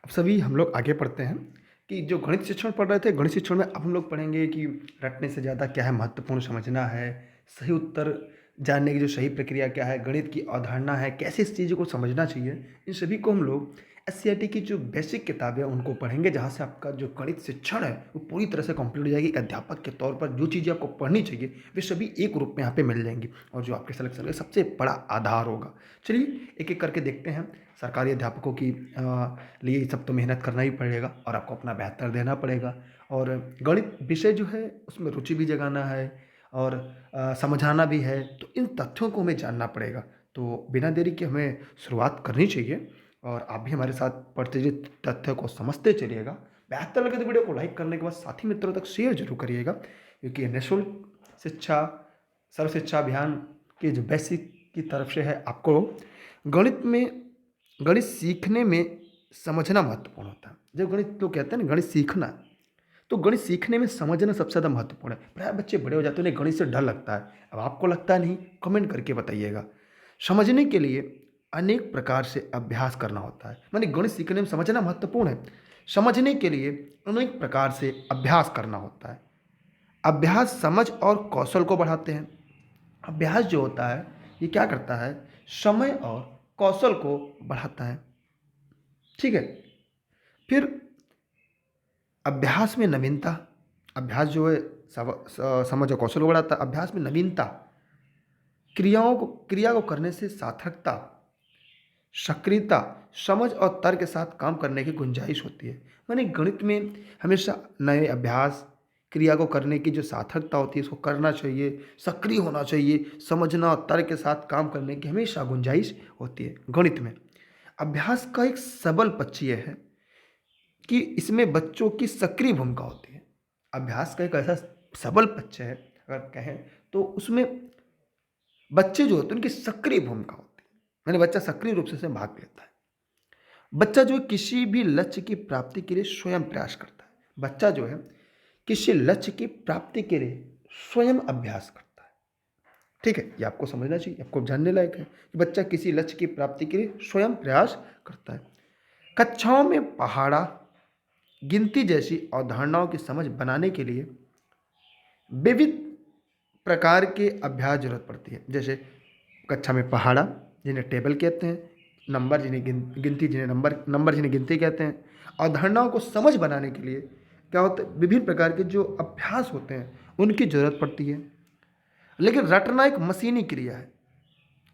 अब सभी हम लोग आगे पढ़ते हैं कि जो गणित शिक्षण पढ़ रहे थे, गणित शिक्षण में अब हम लोग पढ़ेंगे कि रटने से ज़्यादा क्या है महत्वपूर्ण समझना है, सही उत्तर जानने की जो सही प्रक्रिया क्या है, गणित की अवधारणा है, कैसे इस चीज़ को समझना चाहिए। इन सभी को हम लोग एससीईआरटी की जो बेसिक किताबें हैं उनको पढ़ेंगे, जहाँ से आपका जो गणित शिक्षण है वो पूरी तरह से कंप्लीट हो जाएगी। एक अध्यापक के तौर पर जो चीज़ें आपको पढ़नी चाहिए वे सभी एक रूप में यहाँ पे मिल जाएंगी और जो आपके सिलेक्शन का सबसे बड़ा आधार होगा। चलिए एक एक करके देखते हैं। सरकारी अध्यापकों की लिए ये सब तो मेहनत करना ही पड़ेगा और आपको अपना बेहतर देना पड़ेगा। और गणित विषय जो है उसमें रुचि भी जगाना है और समझाना भी है, तो इन तथ्यों को हमें जानना पड़ेगा। तो बिना देरी के हमें शुरुआत करनी चाहिए और आप भी हमारे साथ पढ़ते हुए तथ्यों को समझते चलिएगा। बेहतर लगे तो वीडियो को लाइक करने के बाद साथी मित्रों तक शेयर जरूर करिएगा, क्योंकि निःशुल्क शिक्षा सर्व शिक्षा अभियान के जो बेसिक की तरफ से है। आपको गणित में गणित सीखने में समझना महत्वपूर्ण होता है। जब गणित तो कहते हैं ना गणित सीखना, तो गणित सीखने में समझना सबसे ज़्यादा महत्वपूर्ण है। प्राय बच्चे बड़े हो जाते हैं, उन्हें गणित से डर लगता है। अब आपको लगता है नहीं, कमेंट करके बताइएगा। समझने के लिए अनेक प्रकार से अभ्यास करना होता है। माने गणित सीखने में समझना महत्वपूर्ण है। समझने के लिए अनेक प्रकार से अभ्यास करना होता है। अभ्यास समझ और कौशल को बढ़ाते हैं। अभ्यास जो होता है ये क्या करता है, समय और कौशल को बढ़ाता है। ठीक है। फिर अभ्यास में नवीनता, अभ्यास जो है समझ और कौशल को बढ़ाता है। अभ्यास में नवीनता, क्रिया को करने से सार्थकता, सक्रियता, समझ और तर्क के साथ काम करने की गुंजाइश होती है। माने गणित में हमेशा नए अभ्यास, क्रिया को करने की जो सार्थकता होती है उसको करना चाहिए, सक्रिय होना चाहिए, समझना और तर्क के साथ काम करने की हमेशा गुंजाइश होती है गणित में। अभ्यास का एक सबल पक्ष ये है कि इसमें बच्चों की सक्रिय भूमिका होती है। अभ्यास का एक ऐसा सबल पक्ष है, अगर कहें तो उसमें बच्चे जो होते हैं उनकी सक्रिय भूमिका होती है। यानी बच्चा सक्रिय रूप से इसमें भाग लेता है। बच्चा जो है किसी भी लक्ष्य की प्राप्ति के लिए स्वयं प्रयास करता है। बच्चा जो है किसी लक्ष्य की प्राप्ति के लिए स्वयं अभ्यास करता है। ठीक है, ये आपको समझना चाहिए, आपको जानने लायक है कि बच्चा किसी लक्ष्य की प्राप्ति के लिए स्वयं प्रयास करता है। कक्षाओं में पहाड़ा, गिनती जैसी अवधारणाओं की समझ बनाने के लिए विविध प्रकार के अभ्यास जरूरत पड़ती है। जैसे कक्षा में पहाड़ा, जिन्हें टेबल कहते हैं, नंबर जिन्हें गिनती, जिन्हें नंबर जिन्हें गिनती कहते हैं। अवधारणाओं को समझ बनाने के लिए क्या होता है, विभिन्न प्रकार के जो अभ्यास होते हैं उनकी जरूरत पड़ती है। लेकिन रटना एक मशीनी क्रिया है।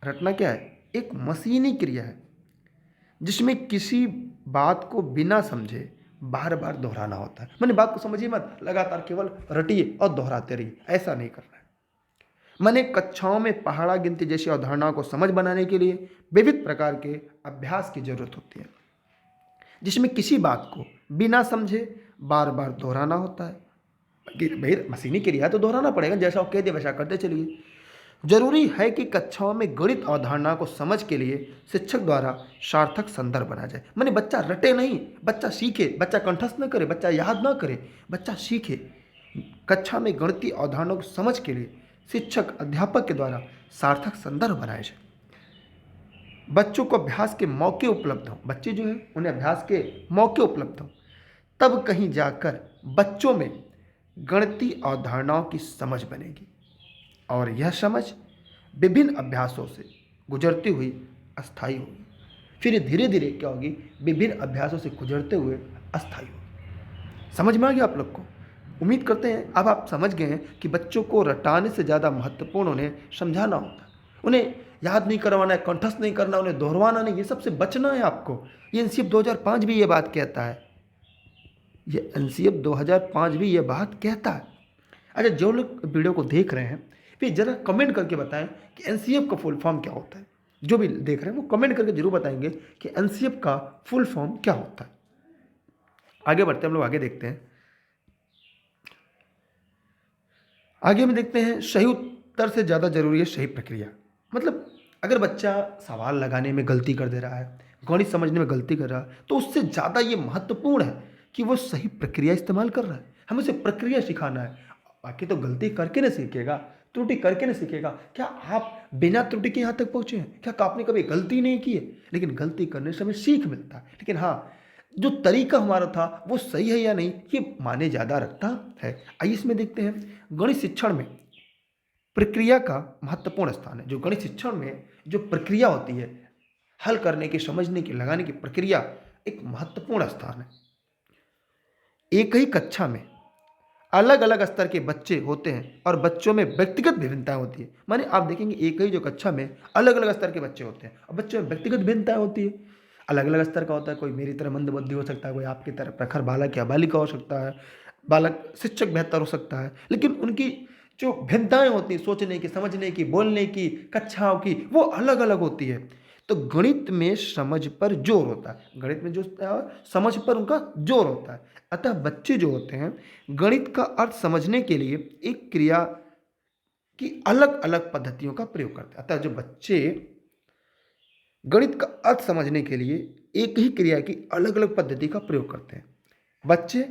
रटना क्या है, एक मशीनी क्रिया है जिसमें किसी बात को बिना समझे बार बार दोहराना होता है। मैंने बात को समझिए मत, लगातार केवल रटिए और दोहराते रहिए, ऐसा नहीं करना है। मैंने कक्षाओं में पहाड़ा, गिनती जैसी अवधारणाओं को समझ बनाने के लिए विविध प्रकार के अभ्यास की जरूरत होती है, जिसमें किसी बात को बिना समझे बार बार दोहराना होता है। भाई मशीनी क्रिया है तो दोहराना पड़ेगा, जैसा वो कह दिया वैसा करते चलिए। जरूरी है कि कक्षाओं में गणित अवधारणा को समझ के लिए शिक्षक द्वारा सार्थक संदर्भ बना जाए। माने बच्चा रटे नहीं, बच्चा सीखे, बच्चा कंठस्थ न करे, बच्चा याद न करे, बच्चा सीखे। कक्षा में गणितीय अवधारणाओं को समझ के लिए शिक्षक अध्यापक के द्वारा सार्थक संदर्भ बनाए जाए। बच्चों को अभ्यास के मौके उपलब्ध हों, बच्चे जो है उन्हें अभ्यास के मौके उपलब्ध हों, तब कहीं जाकर बच्चों में गणितीय अवधारणाओं की समझ बनेगी और यह समझ विभिन्न अभ्यासों से गुजरती हुई अस्थायी होगी। फिर धीरे धीरे क्या होगी, विभिन्न अभ्यासों से गुजरते हुए अस्थायी होगी। समझ में आ गया आप लोग को? उम्मीद करते हैं अब आप समझ गए हैं कि बच्चों को रटाने से ज़्यादा महत्वपूर्ण उन्हें समझाना होता है। उन्हें याद नहीं करवाना है, कंठस्थ नहीं करना, उन्हें दोहरवाना नहीं, ये सबसे बचना है आपको। ये एनसीएफ 2005 भी ये बात कहता है। ये एनसीएफ 2005 भी ये बात कहता है। अच्छा, जो लोग वीडियो को देख रहे हैं फिर जरा कमेंट करके बताएं कि एनसीएफ का फुल फॉर्म क्या होता है। जो भी देख रहे हैं वो कमेंट करके जरूर बताएंगे कि एनसीएफ का फुल फॉर्म क्या होता है। आगे बढ़ते हैं, हम लोग आगे देखते हैं। आगे हम देखते हैं सही उत्तर से ज़्यादा जरूरी है सही प्रक्रिया। मतलब अगर बच्चा सवाल लगाने में गलती कर दे रहा है, गणित समझने में गलती कर रहा है, तो उससे ज़्यादा ये महत्वपूर्ण है कि वो सही प्रक्रिया इस्तेमाल कर रहा है। हमें उसे प्रक्रिया सिखाना है। बाकी तो गलती करके ना सीखेगा, त्रुटि करके ना सीखेगा। क्या आप बिना त्रुटि के यहाँ तक पहुँचे हैं? क्या आपने कभी गलती नहीं की है? लेकिन गलती करने से हमें सीख मिलता है। लेकिन हाँ, जो तरीका हमारा था वो सही है या नहीं, ये माने ज़्यादा रखता है। आइए इसमें देखते हैं, गणित शिक्षण में प्रक्रिया का महत्वपूर्ण स्थान है। जो गणित शिक्षण में जो प्रक्रिया होती है, हल करने की, समझने की, लगाने की प्रक्रिया, एक महत्वपूर्ण स्थान है। एक ही कक्षा में अलग अलग स्तर के बच्चे होते हैं और बच्चों में व्यक्तिगत विभिन्नताएं होती है। माने आप देखेंगे एक ही जो कक्षा में अलग अलग स्तर के बच्चे होते हैं और बच्चों में व्यक्तिगत भिन्नताएं होती है। अलग अलग स्तर का होता है, कोई मेरी तरह मंदबुद्धि हो सकता है, कोई आपकी तरह प्रखर बालक या बालिका हो सकता है, बालक शिक्षक बेहतर हो सकता है, लेकिन उनकी जो भिन्नताएं होती हैं, सोचने की, समझने की, बोलने की, कक्षाओं की, वो अलग अलग होती है। तो गणित में समझ पर जोर होता है, गणित में जो समझ पर उनका जोर होता है। अतः बच्चे जो होते हैं गणित का अर्थ समझने के लिए एक क्रिया की अलग अलग पद्धतियों का प्रयोग करते हैं। अतः जो बच्चे गणित का अर्थ समझने के लिए एक ही क्रिया की अलग अलग पद्धति का प्रयोग करते हैं। बच्चे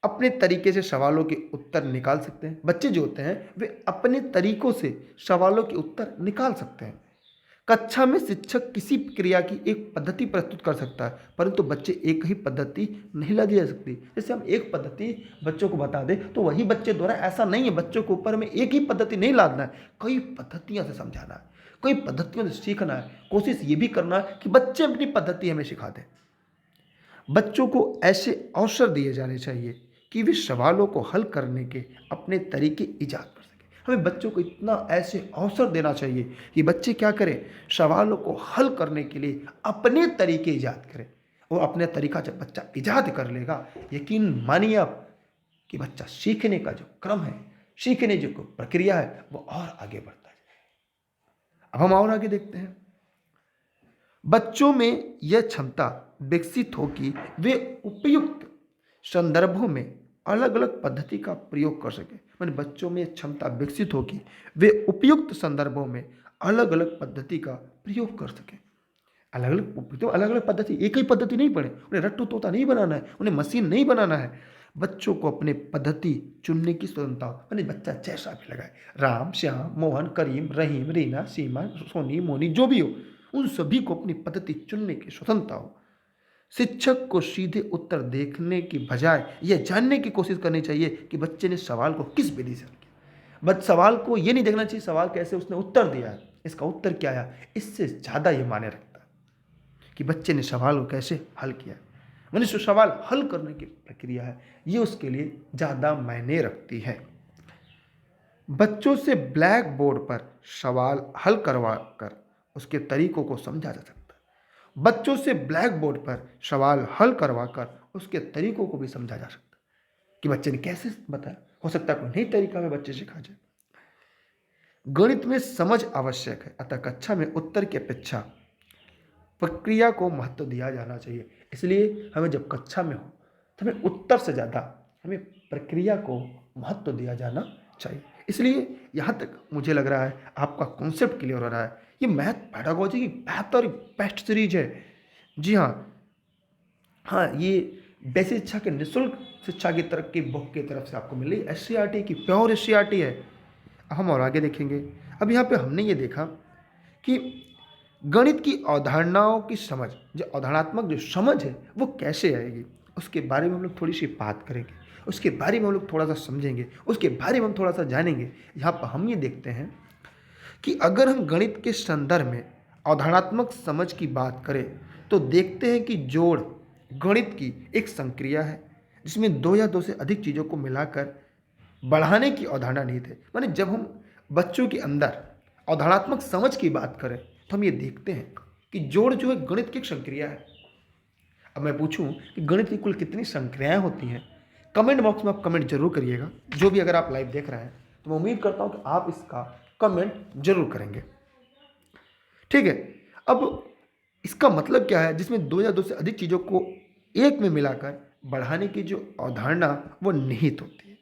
अपने तरीके से सवालों के उत्तर निकाल सकते हैं। बच्चे जो होते हैं वे अपने तरीकों से सवालों के उत्तर निकाल सकते हैं। कक्षा में शिक्षक किसी क्रिया की एक पद्धति प्रस्तुत कर सकता है, परंतु बच्चे एक ही पद्धति नहीं ला दी जा सकती। जैसे हम एक पद्धति बच्चों को बता दें तो वही बच्चे द्वारा, ऐसा नहीं है, बच्चों के ऊपर में एक ही पद्धति नहीं लादना है, कई पद्धतियों से समझाना है, कई पद्धतियों से सीखना है। कोशिश ये भी करना है कि बच्चे अपनी पद्धति हमें सिखा दें। बच्चों को ऐसे अवसर दिए जाने चाहिए कि वे सवालों को हल करने के अपने तरीके ईजाद कर सकें। हमें बच्चों को इतना ऐसे अवसर देना चाहिए कि बच्चे क्या करें, सवालों को हल करने के लिए अपने तरीके ईजाद करें। और अपने तरीका जब बच्चा ईजाद कर लेगा, यकीन मानिए आप कि बच्चा सीखने का जो क्रम है, सीखने जो प्रक्रिया है, वो और आगे बढ़ता है। अब हम और आगे देखते हैं, बच्चों में यह क्षमता विकसित हो कि वे उपयुक्त संदर्भों में अलग अलग पद्धति का प्रयोग कर सके। मैंने बच्चों में क्षमता विकसित हो कि वे उपयुक्त संदर्भों में अलग अलग पद्धति का प्रयोग कर सके। अलग अलग पद्धति, एक ही पद्धति नहीं पढ़े, उन्हें रट्टू तोता नहीं बनाना है, उन्हें मशीन नहीं बनाना है। बच्चों को अपने पद्धति चुनने की स्वतंत्रता हो। मैंने बच्चा जैसा भी लगाए, राम, श्याम, मोहन, करीम, रहीम, रीना, सीमा, सोनी, मोनी, जो भी हो, उन सभी को अपनी पद्धति चुनने की स्वतंत्रता हो। शिक्षक को सीधे उत्तर देखने की बजाय यह जानने की कोशिश करनी चाहिए कि बच्चे ने सवाल को किस विधि से हल किया। बट सवाल को यह नहीं देखना चाहिए सवाल कैसे उसने उत्तर दिया है, इसका उत्तर क्या है। इससे ज़्यादा ये माने रखता है कि बच्चे ने सवाल को कैसे हल किया। मैंने जो सवाल हल करने की प्रक्रिया है, ये उसके लिए ज़्यादा मायने रखती है। बच्चों से ब्लैक बोर्ड पर सवाल हल करवा कर उसके तरीकों को समझा जा सकता है। बच्चों से ब्लैक बोर्ड पर सवाल हल करवाकर उसके तरीकों को भी समझा जा सकता है कि बच्चे ने कैसे बताया। हो सकता है कोई नई तरीका में बच्चे सिखा जाए। गणित में समझ आवश्यक है, अतः कक्षा में उत्तर की अपेक्षा प्रक्रिया को महत्व दिया जाना चाहिए। इसलिए हमें जब कक्षा में हो तो हमें उत्तर से ज़्यादा हमें प्रक्रिया को महत्व दिया जाना चाहिए। इसलिए यहाँ तक मुझे लग रहा है आपका कॉन्सेप्ट क्लियर हो रहा है। ये मैथ पेडागोजी की बेहतर बेस्ट सीरीज है। जी हाँ, हाँ, ये बेसिक शिक्षा के निःशुल्क शिक्षा की तरफ की बुक की तरफ से आपको मिल रही SCERT की, प्योर SCERT है। अब हम और आगे देखेंगे। अब यहाँ पे हमने ये देखा कि गणित की अवधारणाओं की समझ, जो अवधारणात्मक जो समझ है वो कैसे आएगी, उसके बारे में हम लोग थोड़ी सी बात करेंगे, उसके बारे में हम लोग थोड़ा सा समझेंगे, उसके बारे में हम थोड़ा सा जानेंगे। यहाँ पर हम ये देखते हैं कि अगर हम गणित के संदर्भ में अवधारणात्मक समझ की बात करें तो देखते हैं कि जोड़ गणित की एक संक्रिया है जिसमें दो या दो से अधिक चीज़ों को मिलाकर बढ़ाने की अवधारणा निहित है। माने जब हम बच्चों के अंदर अवधारणात्मक समझ की बात करें तो हम ये देखते हैं कि जोड़ जो है गणित की एक संक्रिया है। अब मैं पूछूं कि गणित की कुल कितनी संक्रियाएं होती हैं, कमेंट बॉक्स में आप कमेंट जरूर करिएगा। जो भी अगर आप लाइव देख रहे हैं तो मैं उम्मीद करता हूं कि आप इसका कमेंट जरूर करेंगे। ठीक है, अब इसका मतलब क्या है, जिसमें दो या दो से अधिक चीज़ों को एक में मिलाकर बढ़ाने की जो अवधारणा वो निहित होती है।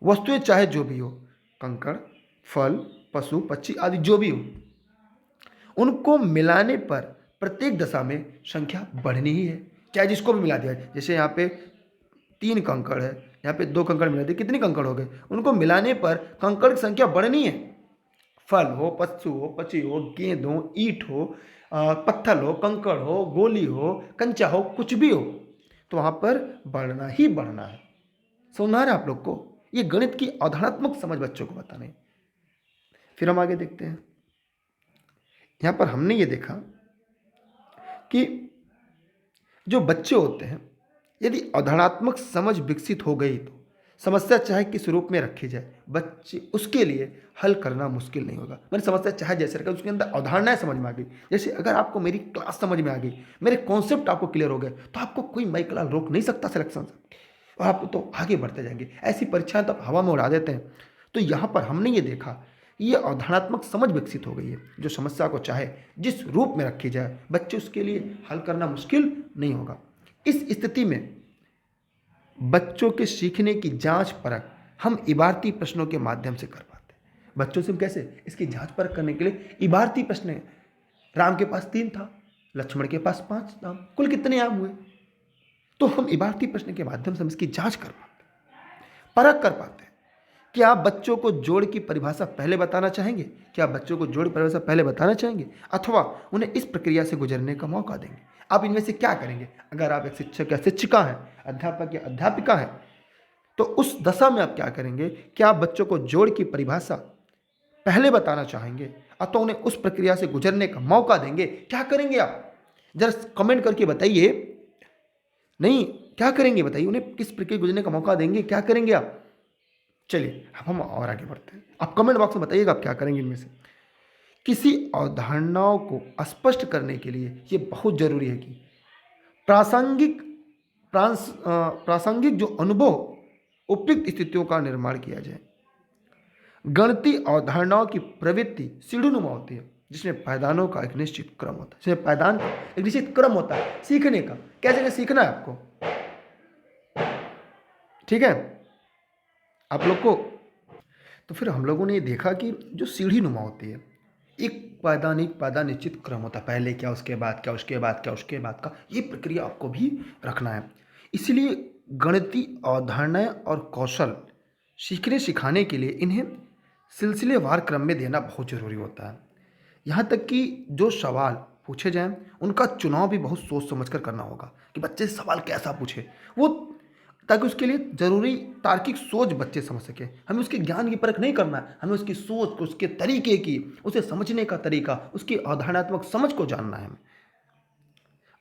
वस्तुएं चाहे जो भी हो, कंकड़, फल, पशु, पक्षी आदि जो भी हो, उनको मिलाने पर प्रत्येक दशा में संख्या बढ़नी ही है। चाहे जिसको भी मिला दिया जाए, जैसे यहाँ पे 3 कंकड़ है, यहाँ पे 2 कंकड़ मिला दिए, कितने कंकड़ हो गए, उनको मिलाने पर कंकड़ की संख्या बढ़नी है। फल हो, पशु हो, पक्षी हो, गेंद हो, ईंट हो, पत्थर हो, कंकड़ हो, गोली हो, कंचा हो, कुछ भी हो, तो वहाँ पर बढ़ना ही बढ़ना है। समझ में आ रहा है आप लोग को? ये गणित की अवधारणात्मक समझ बच्चों को बताना है। फिर हम आगे देखते हैं। यहाँ पर हमने ये देखा कि जो बच्चे होते हैं, यदि अवधारणात्मक समझ विकसित हो गई तो समस्या चाहे किस रूप में रखी जाए, बच्चे उसके लिए हल करना मुश्किल नहीं होगा। मैंने समस्या चाहे जैसे रखा, उसके अंदर अवधारणाएं समझ में आ गई। जैसे अगर आपको मेरी क्लास समझ में आ गई, मेरे कॉन्सेप्ट आपको क्लियर हो गए, तो आपको कोई माइकलाल रोक नहीं सकता सिलेक्शन से, और आप तो आगे बढ़ते जाएंगे। ऐसी परीक्षाएं तो आप हवा में उड़ा देते हैं। तो यहाँ पर हमने ये देखा, ये अवधारणात्मक समझ विकसित हो गई है। जो समस्या को चाहे जिस रूप में रखी जाए, बच्चे उसके लिए हल करना मुश्किल नहीं होगा। इस स्थिति में बच्चों के सीखने की जांच परख हम इबारती प्रश्नों के माध्यम से कर पाते हैं। बच्चों से हम कैसे इसकी जांच परख करने के लिए इबारती प्रश्न है। राम के पास 3 था, लक्ष्मण के पास 5 आम, कुल कितने आम हुए? तो हम इबारती प्रश्न के माध्यम से हम इसकी जांच कर पाते हैं, परख कर पाते हैं। क्या आप बच्चों को जोड़ की परिभाषा पहले बताना चाहेंगे? क्या आप बच्चों को जोड़ की परिभाषा पहले बताना चाहेंगे, अथवा उन्हें इस प्रक्रिया से गुजरने का मौका देंगे? आप इनमें से क्या करेंगे? अगर आप एक शिक्षक या शिक्षिका हैं, अध्यापक या अध्यापिका हैं, तो उस दशा में आप क्या करेंगे? क्या आप बच्चों को जोड़ की परिभाषा पहले बताना चाहेंगे, अथवा उन्हें उस प्रक्रिया से गुजरने का मौका देंगे? क्या करेंगे आप? जरा कमेंट करके बताइए। नहीं, क्या करेंगे बताइए? उन्हें किस प्रक्रिया गुजरने का मौका देंगे? क्या करेंगे आप? चलिए अब हम और आगे बढ़ते हैं। आप कमेंट बॉक्स में बताइएगा आप क्या करेंगे इनमें से। किसी अवधारणाओं को स्पष्ट करने के लिए ये बहुत जरूरी है कि प्रासंगिक प्रासंगिक जो अनुभव उपयुक्त स्थितियों का निर्माण किया जाए। गणितीय अवधारणाओं की प्रवृत्ति सीढ़ीनुमा होती है, जिसमें पायदानों का एक निश्चित क्रम होता है। जिसमें पायदान का एक निश्चित क्रम होता है सीखने का। कैसे सीखना है आपको, ठीक है आप लोग को? तो फिर हम लोगों ने ये देखा कि जो सीढ़ी नुमा होती है, एक पायदान निश्चित क्रम होता है। पहले क्या, उसके बाद क्या, उसके बाद क्या, उसके बाद का, ये प्रक्रिया आपको भी रखना है। इसलिए गणितीय अवधारणाएं और कौशल सीखने सिखाने के लिए इन्हें सिलसिलेवार क्रम में देना बहुत ज़रूरी होता है। यहाँ तक कि जो सवाल पूछे जाएं, उनका चुनाव भी बहुत सोच समझ कर करना होगा कि बच्चे से सवाल कैसा पूछे, वो ताकि उसके लिए जरूरी तार्किक सोच बच्चे समझ सके। हमें उसके ज्ञान की परख नहीं करना है, हमें उसकी सोच को, उसके तरीके की, उसे समझने का तरीका, उसकी अवधारणात्मक समझ को जानना है हमें।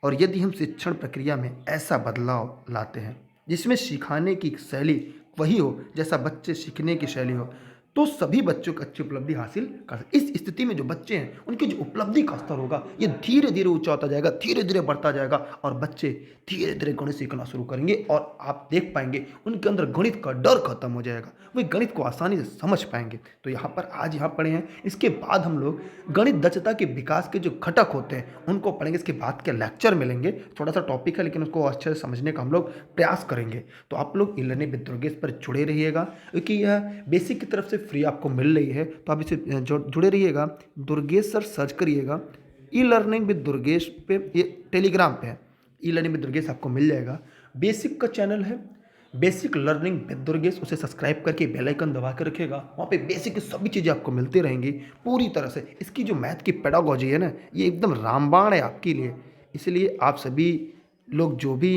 और यदि हम शिक्षण प्रक्रिया में ऐसा बदलाव लाते हैं जिसमें सिखाने की शैली वही हो जैसा बच्चे सीखने की शैली हो, तो सभी बच्चों को अच्छी उपलब्धि हासिल कर सकते। इस स्थिति में जो बच्चे हैं उनकी जो उपलब्धि का स्तर होगा ये धीरे धीरे ऊंचा होता जाएगा, धीरे धीरे बढ़ता जाएगा, और बच्चे धीरे धीरे गणित सीखना शुरू करेंगे। और आप देख पाएंगे उनके अंदर गणित का डर खत्म हो जाएगा, वे गणित को आसानी से समझ पाएंगे। तो यहाँ पर आज यहाँ पढ़े हैं, इसके बाद हम लोग गणित दक्षता के विकास के जो घटक होते हैं उनको पढ़ेंगे। इसके बाद के लेक्चर मिलेंगे, थोड़ा सा टॉपिक है लेकिन उसको अच्छे से समझने का हम लोग प्रयास करेंगे। तो आप लोग ई लर्निंग विद दुर्गेश पर जुड़े रहिएगा, क्योंकि यह बेसिक की तरफ से फ्री आपको मिल रही है। तो आप इसे जुड़े रहिएगा, दुर्गेश सर सर्च करिएगा, ई लर्निंग विद दुर्गेश पे, ये टेलीग्राम पे है, ई लर्निंग विद दुर्गेश आपको मिल जाएगा। बेसिक का चैनल है, बेसिक लर्निंग विद दुर्गेश, उसे सब्सक्राइब करके बेल आइकन दबा के रखेगा। वहाँ पे बेसिक की सभी चीज़ें आपको मिलती रहेंगी पूरी तरह से। इसकी जो मैथ की पेडागोजी है ना, ये एकदम रामबाण है आपके लिए। इसलिए आप सभी लोग जो भी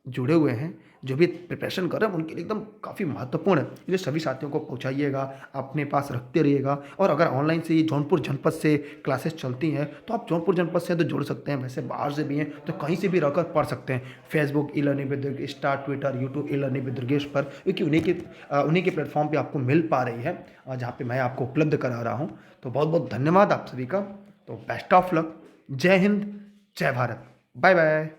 जुड़े हुए हैं, जो भी प्रिपरेशन कर रहे हैं, उनके लिए एकदम काफ़ी महत्वपूर्ण है। इसलिए सभी साथियों को पहुंचाइएगा, अपने पास रखते रहिएगा। और अगर ऑनलाइन से ये जौनपुर जनपद से क्लासेस चलती हैं तो आप जौनपुर जनपद से तो जुड़ सकते हैं, वैसे बाहर से भी हैं तो कहीं से भी रहकर पढ़ सकते हैं। Facebook e learning with Durgesh, Insta, Twitter, YouTube e learning with Durgesh पर, क्योंकि उन्हीं के प्लेटफॉर्म पर आपको मिल पा रही है, जहाँ पर मैं आपको उपलब्ध करा रहा हूँ। तो बहुत बहुत धन्यवाद आप सभी का। तो बेस्ट ऑफ लक, जय हिंद, जय भारत, बाय बाय।